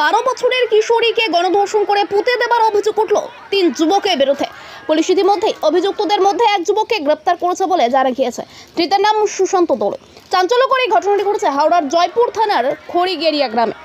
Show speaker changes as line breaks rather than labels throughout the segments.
12 বছরের কিশোরীকে গণধর্ষণ করে পুঁতে দেবার অভিযোগ উঠল 3 যুবকের বিরুদ্ধে। পুলিশ ইতিমধ্যে অভিযুক্তদের মধ্যে এক যুবককে গ্রেপ্তার করেছে বলে জানা গিয়েছে। ধৃতের নাম সুশান্ত দোলে। চাঞ্চল্যকর এই ঘটনাটি ঘটেছে হাওড়ার জয়পুর থানার খড়িগেরিয়া গ্রামে।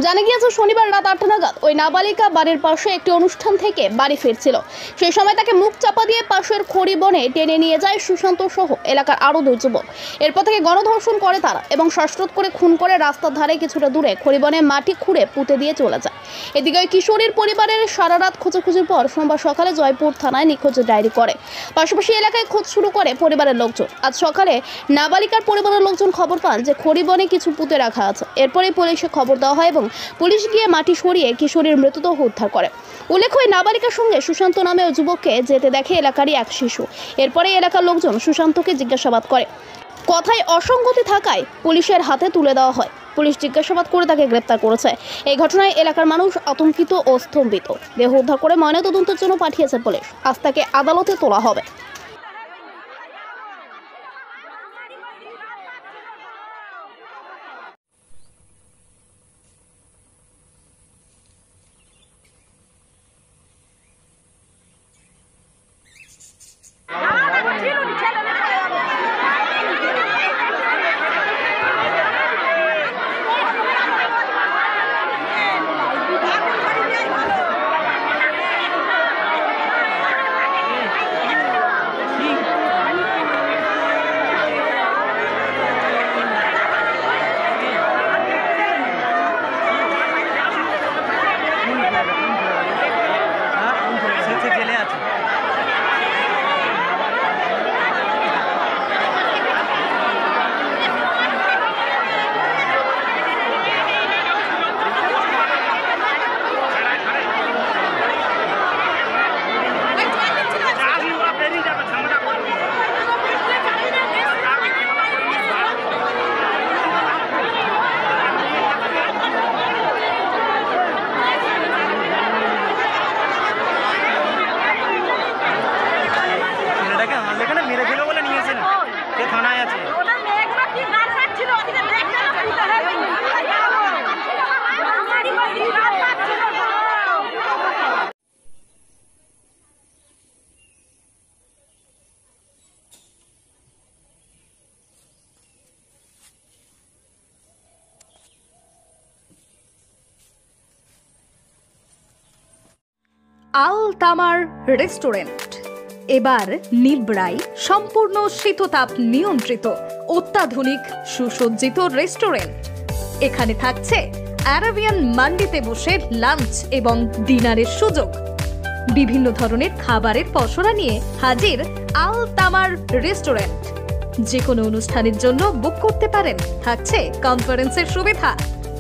জানা গিয়েছে শনিবার রাত 8টা নাগাদ ওই নাবালিকা বাড়ির পাশে একটি অনুষ্ঠান থেকে বাড়ি ফিরছিল। সেই সময় তাকে মুখ চাপা দিয়ে পাশের খড়ি বনে টেনে নিয়ে যায় সুশান্ত সহ এলাকার আরও 2 যুবক। এরপর থেকে গণধর্ষণ করে তারা এবং শ্বাসরোধ করে খুন করে রাস্তার ধারে কিছুটা দূরে খড়ি বনে মাটি খুঁড়ে পুঁতে দিয়ে চলে যায়। এদিকে ওই কিশোরীর পরিবারের সারা রাত খোঁজাখুঁজির পর সোমবার সকালে জয়পুর থানায় নিখোঁজ ডায়েরি করে। পাশাপাশি এলাকায় খোঁজ শুরু করে পরিবারের লোকজন। আজ সকালে নাবালিকার পরিবারের লোকজন খবর পান যে খড়ি বনে কিছু পুঁতে রাখা আছে। এরপরে পুলিশে খবর দেওয়া হয় এবং পুলিশ গিয়ে মাটি সরিয়ে কিশোরীর মৃতদেহ উদ্ধার করে। উল্লেখ্য, নাবালিকার সঙ্গে সুশান্ত নামে ওই যুবককে যেতে দেখে এলাকারই এক শিশু। এরপরে এলাকার লোকজন সুশান্তকে জিজ্ঞাসাবাদ করে। কথায় অসঙ্গতি থাকায় পুলিশের হাতে তুলে দেওয়া হয়। পুলিশ জিজ্ঞাসাবাদ করে তাকে গ্রেপ্তার করেছে। এই ঘটনায় এলাকার মানুষ আতঙ্কিত ও স্তম্ভিত। দেহ উদ্ধার করে ময়নাতদন্তের জন্য পাঠিয়েছে পুলিশ। আজ তাকে আদালতে তোলা হবে।
আল তামার রেস্টুরেন্ট এবার নিবড়াই সম্পূর্ণ শীততাপ নিয়ন্ত্রিত অত্যাধুনিক সুসজ্জিত রেস্টুরেন্ট। এখানে থাকছে আরাবিয়ান মান্ডিতে বসে লাঞ্চ এবং ডিনারের সুযোগ। বিভিন্ন ধরনের খাবারের পসরা নিয়ে হাজির আল তামার রেস্টুরেন্ট। যে কোনো অনুষ্ঠানের জন্য বুক করতে পারেন। থাকছে কনফারেন্সের সুবিধা।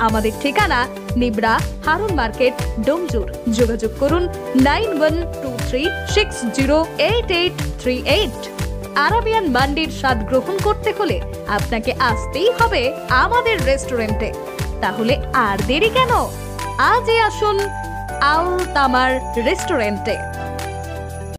আমাদের ঠিকানা নিবড়া হারুন মার্কেট, ডোমজুর। যোগাযোগ করুন 9123608838। আরাবিয়ান মান্ডির স্বাদ গ্রহণ করতে হলে আপনাকে আসতেই হবে আমাদের রেস্টুরেন্টে। তাহলে আর দেরি কেন? আজই আসুন আল তামার রেস্টুরেন্টে।